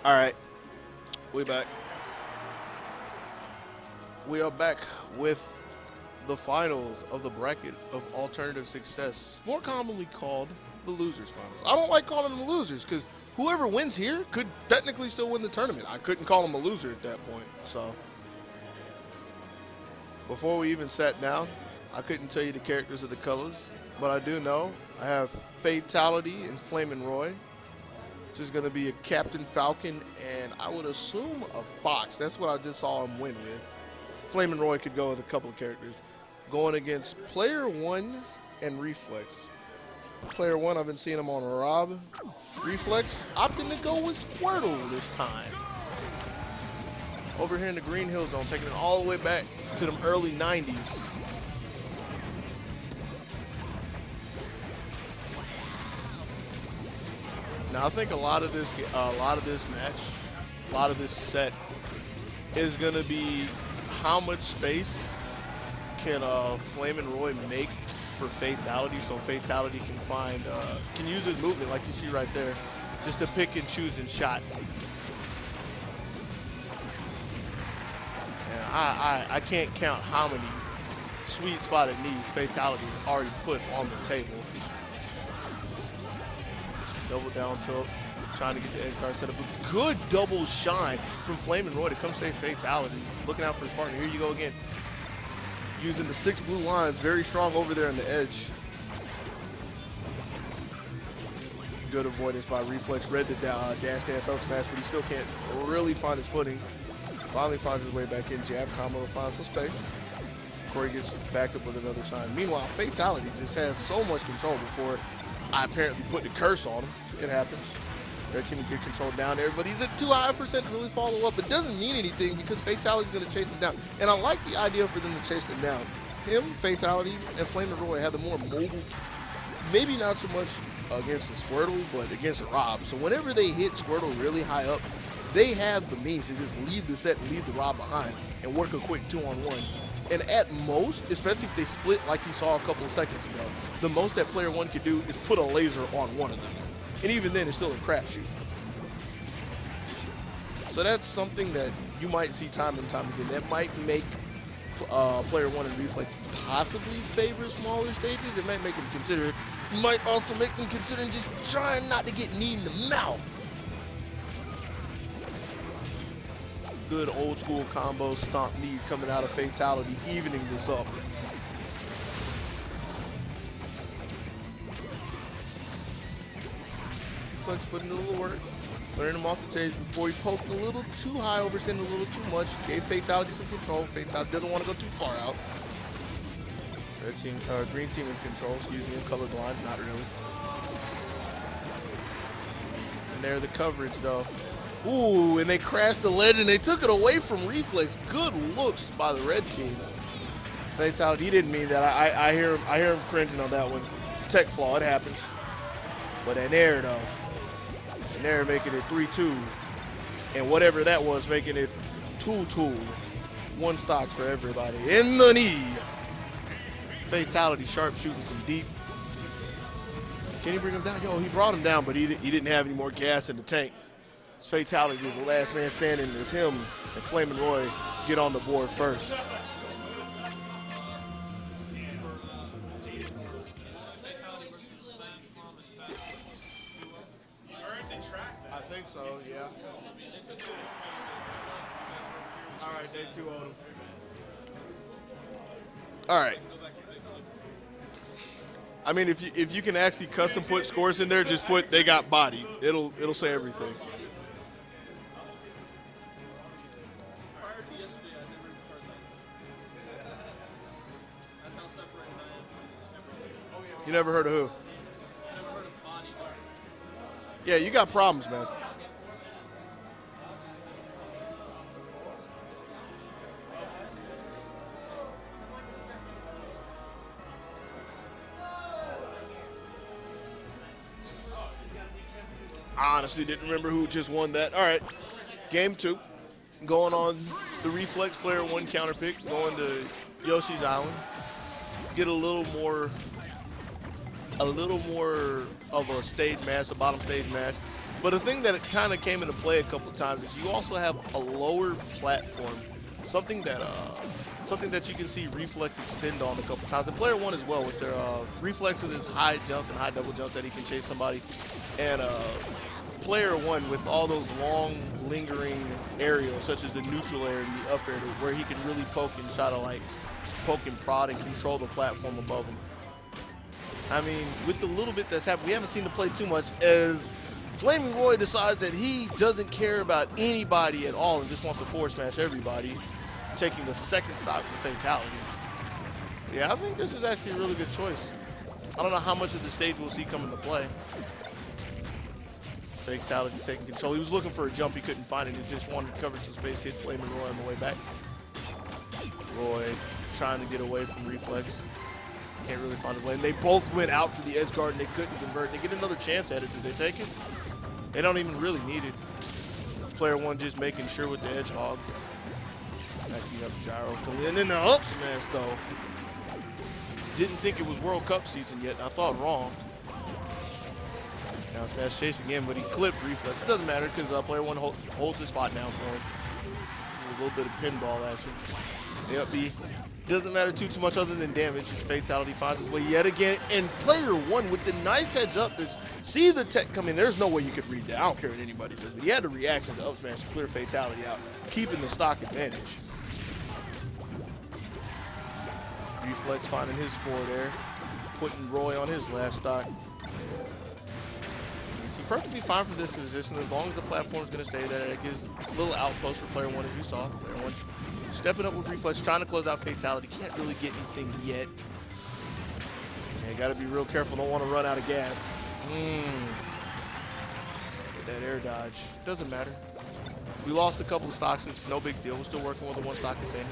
All right, we back. We are back with the finals of the bracket of alternative success, more commonly called the losers finals. I don't like calling them losers because whoever wins here could technically still win the tournament. I couldn't call them a loser at that point. So before we even sat down, I couldn't tell you the characters of the colors, but I do know I have Fatality and Flamin Roy. Which is going to be a Captain Falcon and I would assume a Fox. That's what I just saw him win with. Flamin Roy could go with a couple of characters. Going against Player-1 and Reflex. Player-1, I've been seeing him on Rob. Reflex, opting to go with Squirtle this time. Over here in the Green Hill Zone, taking it all the way back to them early 90s. Now I think a lot of this match, a lot of this set is going to be how much space can Flamin Roy make for Fatality, so Fatality can use his movement like you see right there, just to pick and choose in shots. And I can't count how many sweet spotted knees Fatality has already put on the table. Double down tilt, trying to get the edge guard set up. A good double shine from Flamin Roy to come save Fatality. Looking out for his partner. Here you go again. Using the 6 blue lines, very strong over there on the edge. Good avoidance by Reflex. Read the dash dance up smash, but he still can't really find his footing. Finally finds his way back in. Jab combo to find some space. Corey gets backed up with another shine. Meanwhile, Fatality just has so much control before I apparently put the curse on him. It happens. Red team will get control down there, but he's at too high percent to really follow up. It doesn't mean anything because Fatality's going to chase him down. And I like the idea for them to chase him down. Him, Fatality, and Flamin Roy have the more mobile, maybe not so much against the Squirtle, but against the Rob. So whenever they hit Squirtle really high up, they have the means to just leave the set and leave the Rob behind and work a quick 2-on-1. And at most, especially if they split like you saw a couple of seconds ago, the most that Player-1 could do is put a laser on one of them. And even then, it's still a crapshoot. So that's something that you might see time and time again. That might make Player-1 and Reflex possibly favor smaller stages. It might make them consider it. Might also make them consider just trying not to get kneed in the mouth. Good old school combo stomp knees coming out of Fatality, evening this up. Reflex putting in a little work. Learning him off the stage before he poked a little too high, overstanding a little too much. Gave Fatality some control. Fatality doesn't want to go too far out. Red team, green team in control, excuse me, colorblind, not really. And there the coverage though. Ooh, and they crashed the ledge and they took it away from Reflex. Good looks by the red team. Fatality, he didn't mean that. I hear him cringing on that one. Tech flaw, it happens. But an air though. An air making it 3-2. And whatever that was, making it 2-2. One stock for everybody. In the knee. Fatality, sharp shooting from deep. Can he bring him down? Yo, he brought him down, but he didn't have any more gas in the tank. His Fatality was the last man standing. It was him and Flamin Roy get on the board first. I think so, yeah. All right, they 2-0 him. All right. I mean, if you can actually custom put scores in there, just put they got bodied. It'll say everything. Prior to yesterday, I never heard that. That's how separated I am. You never heard of who? I never heard of bodyguard. Yeah, you got problems, man. I honestly didn't remember who just won that. All right, game 2 going on the Reflex Player 1 counter pick going to Yoshi's Island. Get a little more of a stage match, a bottom stage match. But the thing that kind of came into play a couple of times is you also have a lower platform, something that you can see Reflex extend on a couple times. And Player 1 as well with their Reflex with his high jumps and high double jumps that he can chase somebody, and Player 1 with all those long lingering aerials such as the neutral air and the up air where he can really poke and try to like poke and prod and control the platform above him. I mean, with the little bit that's happened, we haven't seen him play too much as Flamin' Roy decides that he doesn't care about anybody at all and just wants to forward smash everybody, taking the second stock for Fatality. Yeah, I think this is actually a really good choice. I don't know how much of the stage we'll see come into play. Fatality taking control. He was looking for a jump, he couldn't find it. He just wanted to cover some space, hit Flamin' Roy on the way back. Roy trying to get away from Reflex. Can't really find a way. And they both went out for the edge guard and they couldn't convert. They get another chance at it. Did they take it? They don't even really need it. Player 1 just making sure with the edge hog. Backing up gyro. And then the up smash though. Didn't think it was World Cup season yet. I thought wrong. Now smash chase again, but he clipped Reflex. It doesn't matter because Player 1 holds his spot down for him. A little bit of pinball action. Yep, B. Doesn't matter too much other than damage. Fatality finds his way yet again. And Player 1 with the nice heads up. See the tech come in. There's no way you could read that. I don't care what anybody says. But he had the reaction to up smash to clear Fatality out, keeping the stock advantage. Reflex finding his forward air. Putting Roy on his last stock. He's perfectly fine from this position as long as the platform's going to stay there. It gives a little outpost for Player 1 as you saw. Player 1 stepping up with Reflex, trying to close out Fatality. Can't really get anything yet. Yeah, got to be real careful. Don't want to run out of gas. Get that air dodge. Doesn't matter. We lost a couple of stocks. It's no big deal. We're still working with a one stock advantage.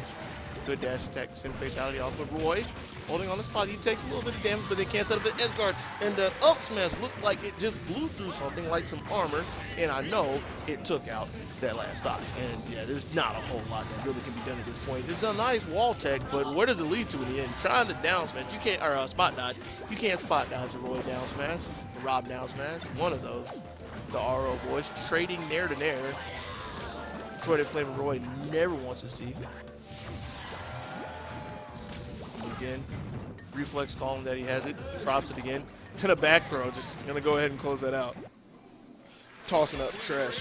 Good dash attack to send Fatality off. But Roy holding on the spot. He takes a little bit of damage, but they can't set up an edge guard. And the up smash looked like it just blew through something like some armor. And I know it took out that last stock. And yeah, there's not a whole lot that really can be done at this point. It's a nice wall tech, but where does it lead to in the end? Trying to down smash. You can't, or spot dodge. You can't spot dodge a Roy down smash. A Rob down smash. One of those. The RO boys trading nair to nair. Troy that Flamin' Roy never wants to see. Again, Reflex calling that he has it, drops it again, and a back throw, just gonna go ahead and close that out. Tossing up trash.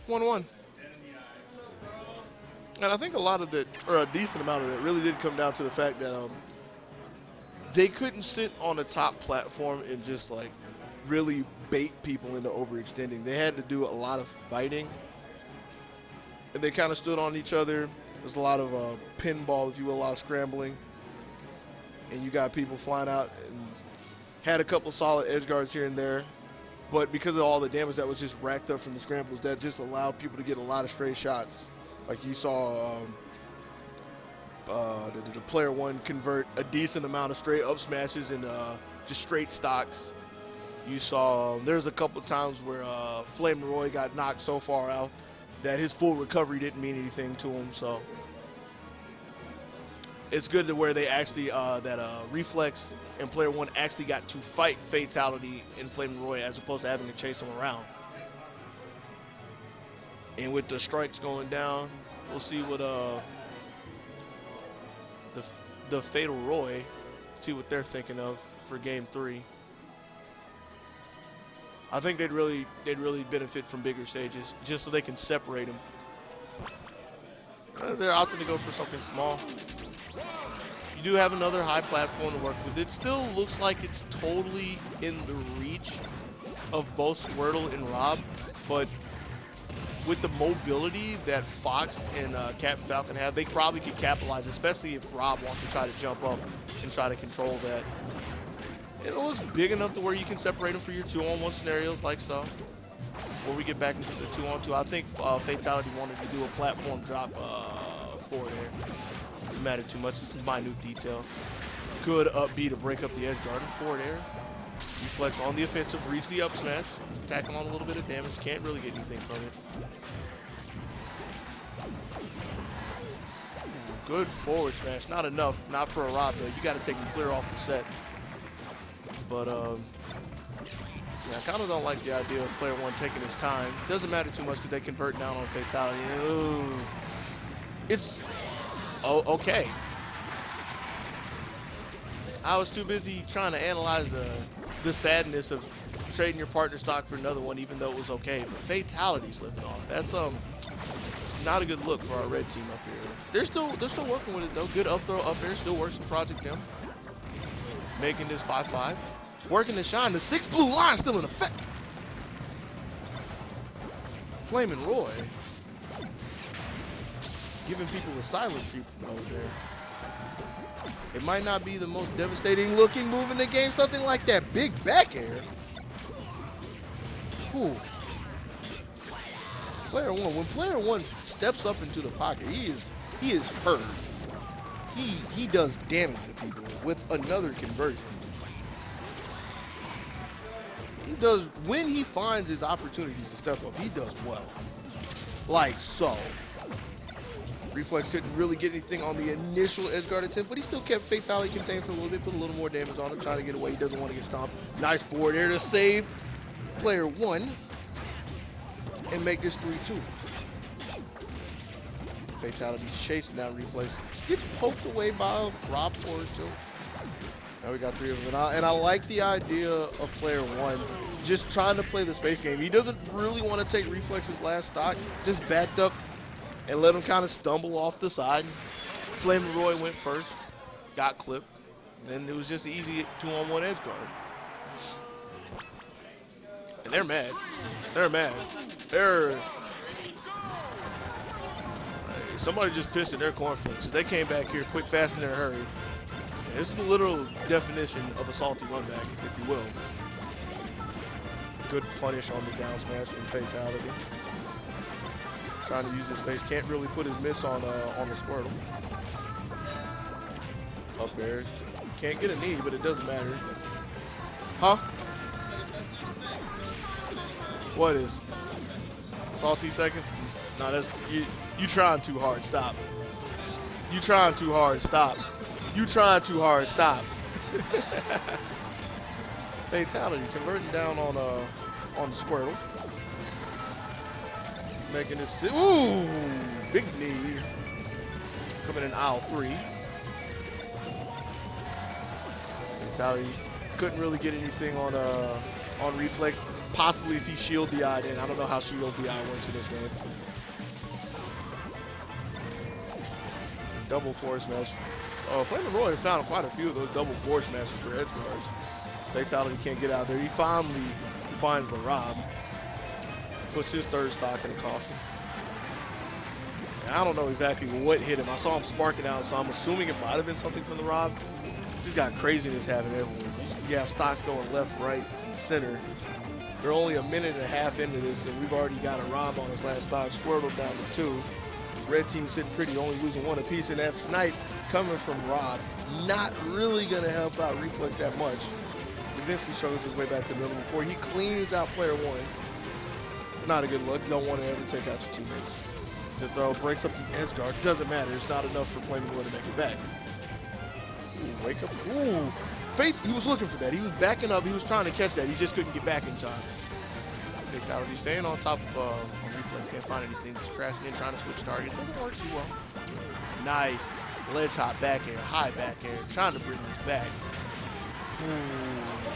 1-1. And I think a lot of that, or a decent amount of that, really did come down to the fact that they couldn't sit on a top platform and just like really bait people into overextending. They had to do a lot of fighting, and they kind of stood on each other. There's a lot of pinball, if you will, a lot of scrambling. And you got people flying out and had a couple solid edge guards here and there. But because of all the damage that was just racked up from the scrambles, that just allowed people to get a lot of stray shots. Like you saw the Player 1 convert a decent amount of straight up smashes and just straight stocks. You saw there's a couple of times where Flamin' Roy got knocked so far out that his full recovery didn't mean anything to him. So it's good to where they actually, Reflex and Player 1 actually got to fight Fatality and Flamin' Roy as opposed to having to chase them around. And with the strikes going down, we'll see what the Fatal Roy, see what they're thinking of for Game 3. I think they'd really benefit from bigger stages just so they can separate them. They're opting to go for something small. You do have another high platform to work with. It still looks like it's totally in the reach of both Squirtle and Rob, but with the mobility that Fox and Captain Falcon have, they probably could capitalize, especially if Rob wants to try to jump up and try to control that. It looks big enough to where you can separate them for your 2-on-1 scenarios like so. Before we get back into the 2-on-2, I think Fatality wanted to do a platform drop forward there. Doesn't matter too much. It's a minute detail. Good up B to break up the edge guard and forward air. Reflex on the offensive, reach the up smash, tacking on a little bit of damage, can't really get anything from it. Good forward smash, not enough, not for a Rob though. You got to take him clear off the set. But yeah, I kind of don't like the idea of player one taking his time. Doesn't matter too much because they convert down on Fatality. Ooh. It's okay. I was too busy trying to analyze the sadness of trading your partner stock for another one, even though it was okay. But Fatality slipping off. That's it's not a good look for our red team up here. They're still working with it though. Good up throw up there. Still works in Project M. Making this 5-5. Working to shine. The 6 blue line still in effect. Flamin' Roy. Giving people a silent treatment over there. It might not be the most devastating looking move in the game. Something like that big back air. Ooh. Player one. When player one steps up into the pocket, he is heard. He does damage to people with another conversion. He does, when he finds his opportunities to step up, he does well. Like so. Reflex couldn't really get anything on the initial edge guard attempt, but he still kept Fatality contained for a little bit, put a little more damage on him, trying to get away. He doesn't want to get stomped. Nice forward air to save player one and make this 3-2. Fatality chasing down Reflex. Gets poked away by Rob forward too. Now we got 3 of them. And I like the idea of player one just trying to play the space game. He doesn't really want to take Reflex's last stock. Just backed up and let him kind of stumble off the side. Flamin' Roy went first, got clipped, and then it was just an easy 2-on-1 edge guard. And they're mad. They're mad. Somebody just pissed in their cornflakes. They came back here quick, fast, and in a hurry. This is the literal definition of a salty run back, if you will. Good punish on the down smash from Fatality. Trying to use his space, can't really put his miss on the Squirtle. Up there, can't get a knee, but it doesn't matter. Huh? What is? Salty seconds? No, that's you trying too hard. Stop. You trying too hard. Stop. You trying too hard. Stop. Fatality converting down on the Squirtle. Making this, ooh, big knee. Coming in aisle 3. Fatality couldn't really get anything on Reflex. Possibly if he shield DI'd in. I don't know how shield DI works in this game. Double force smash. Flamin' Roy has found quite a few of those double force smashes for edge guards. Fatality can't get out there. He finally finds the Rob. Puts his third stock in the coffin. And I don't know exactly what hit him. I saw him sparking out, so I'm assuming it might have been something from the Rob. Just got craziness happening everywhere. You have stocks going left, right, and center. They're only a minute and a half into this, and we've already got a Rob on his last stock. Squirtle down to 2. Red team sitting pretty, only losing 1 apiece, and that snipe coming from Rob. Not really going to help out Reflex that much. Eventually shows his way back to the middle before he cleans out player one. Not a good look. You don't want to ever take out your teammates. The throw breaks up the edge guard. Doesn't matter. It's not enough for Flamin' Roy to make it back. Ooh, wake up. Ooh. Faith, he was looking for that. He was backing up. He was trying to catch that. He just couldn't get back in time. Fatality staying on top of Reflex. Can't find anything. Just crashing in, trying to switch targets. Doesn't work too well. Nice. Ledge hop back air. High back air. Trying to bring this back. Ooh.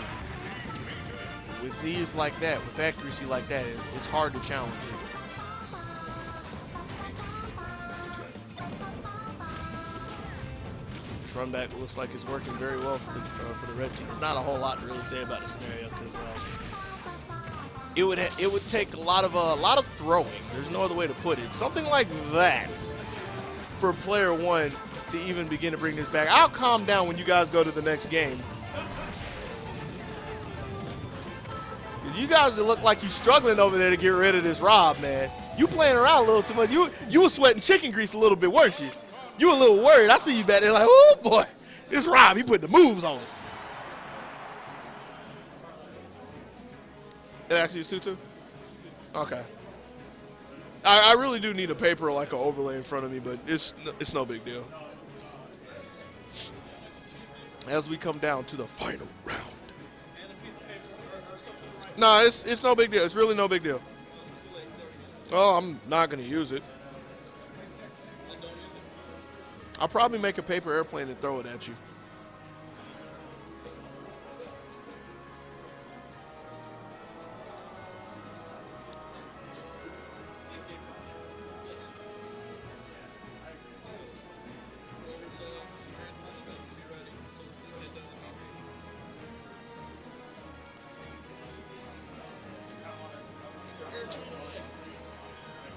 With knees like that, with accuracy like that, it's hard to challenge it. This run back looks like it's working very well for the red team. There's not a whole lot to really say about the scenario because it would take a lot of throwing. There's no other way to put it. Something like that for player one to even begin to bring this back. I'll calm down when you guys go to the next game. You guys look like you're struggling over there to get rid of this Rob, man. You playing around a little too much. You were sweating chicken grease a little bit, weren't you? You were a little worried. I see you back there like, oh boy, this Rob, he put the moves on us. It actually is 2-2? Okay. I really do need a paper like an overlay in front of me, but it's no big deal. As we come down to the final round. And a piece of paper or something right. No, it's no big deal. It's really no big deal. Oh, I'm not gonna use it. Then don't use it. I'll probably make a paper airplane and throw it at you.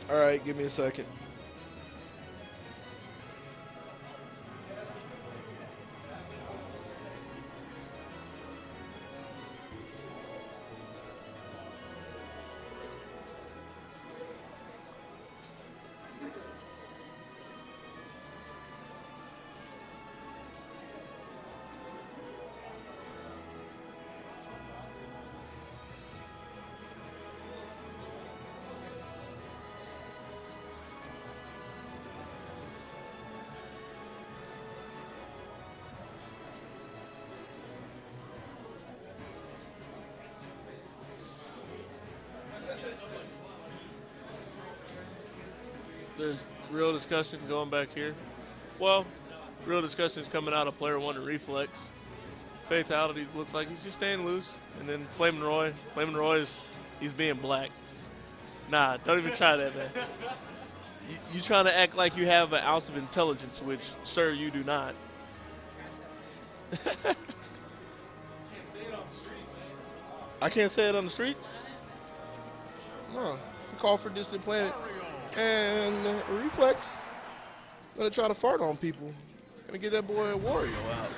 All right, give me a second. There's real discussion going back here. Well, real discussion is coming out of Player-1 and Reflex. Fatality looks like he's just staying loose. And then Flamin Roy he's being black. Nah, don't even try that, man. You trying to act like you have an ounce of intelligence, which, sir, you do not. I can't say it on the street? No. Call for Distant Planet. And Reflex gonna try to fart on people. Gonna get that boy a Wario out.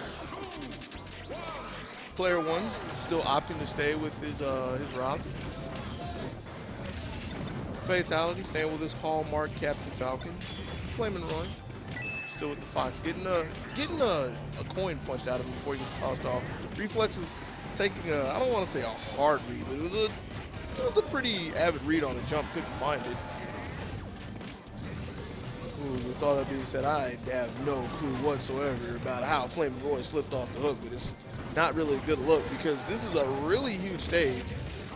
Player-1 still opting to stay with his rob. Fatality staying with his hallmark Captain Falcon. Flamin Roy still with the Fox. Getting a coin punched out of him before he gets tossed off. Reflex was taking I don't want to say a hard read, but it was a pretty avid read on the jump. Couldn't find it. Ooh, with all that being said, I have no clue whatsoever about how Flamin Roy slipped off the hook, but it's not really a good look because this is a really huge stage.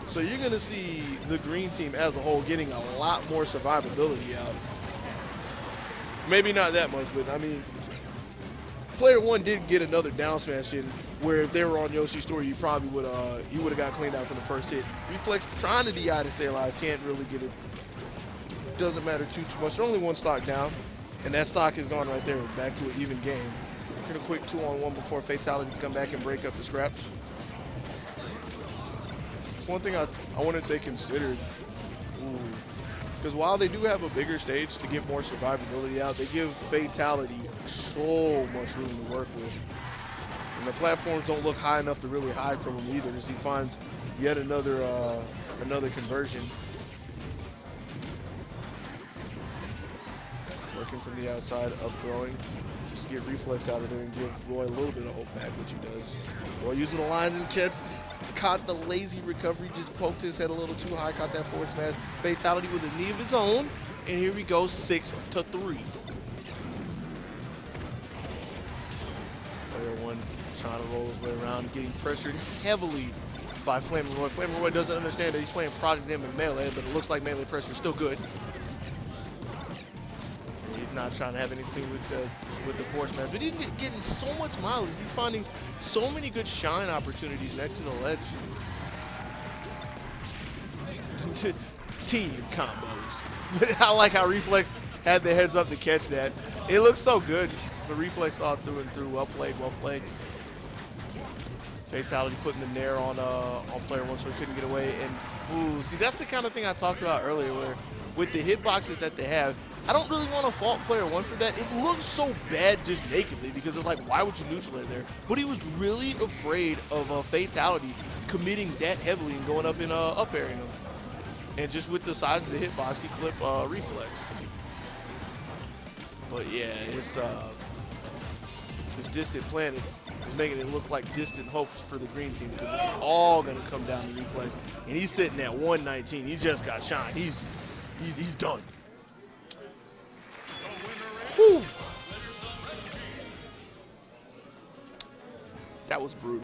So you're going to see the green team as a whole getting a lot more survivability out. Maybe not that much, but I mean, Player-1 did get another down smash in where if they were on Yoshi's story, you probably would have got cleaned out for the first hit. Reflex trying to DI to stay alive, can't really get it. Doesn't matter too much. There's only one stock down, and that stock is gone right there. Back to an even game. Get a quick 2-on-1 before Fatality can come back and break up the scraps. One thing I wonder if they considered, because while they do have a bigger stage to get more survivability out, they give Fatality so much room to work with. And the platforms don't look high enough to really hide from him either, as he finds yet another conversion. Working from the outside, up throwing, just to get Reflex out of there and give Roy a little bit of hope back, which he does. Roy using the lines and catch, caught the lazy recovery, just poked his head a little too high, caught that forward smash. Fatality with a knee of his own, and here we go, 6-3. Player-1 trying to roll his way around, getting pressured heavily by Flamin Roy. Flamin Roy doesn't understand that he's playing Project M in Melee, but it looks like melee pressure is still good. He's not trying to have anything with the force match, but he's getting so much mileage. He's finding so many good shine opportunities next to the ledge. Team combos. I like how Reflex had their heads up to catch that. It looks so good. The Reflex all through and through. Well played, well played. Fatality putting the nair on Player-1 so he couldn't get away. And see, that's the kind of thing I talked about earlier, where with the hitboxes that they have, I don't really want to fault Player-1 for that. It looks so bad just nakedly because it's like, why would you neutral it there? But he was really afraid of Fatality committing that heavily and going up and up airing him. And just with the size of the hitbox, he clipped Reflex. But yeah, it's Distant Planet making it look like distant hopes for the green team because it's all going to come down to Reflex. And he's sitting at 119. He just got shined. He's done. Whew. That was brutal.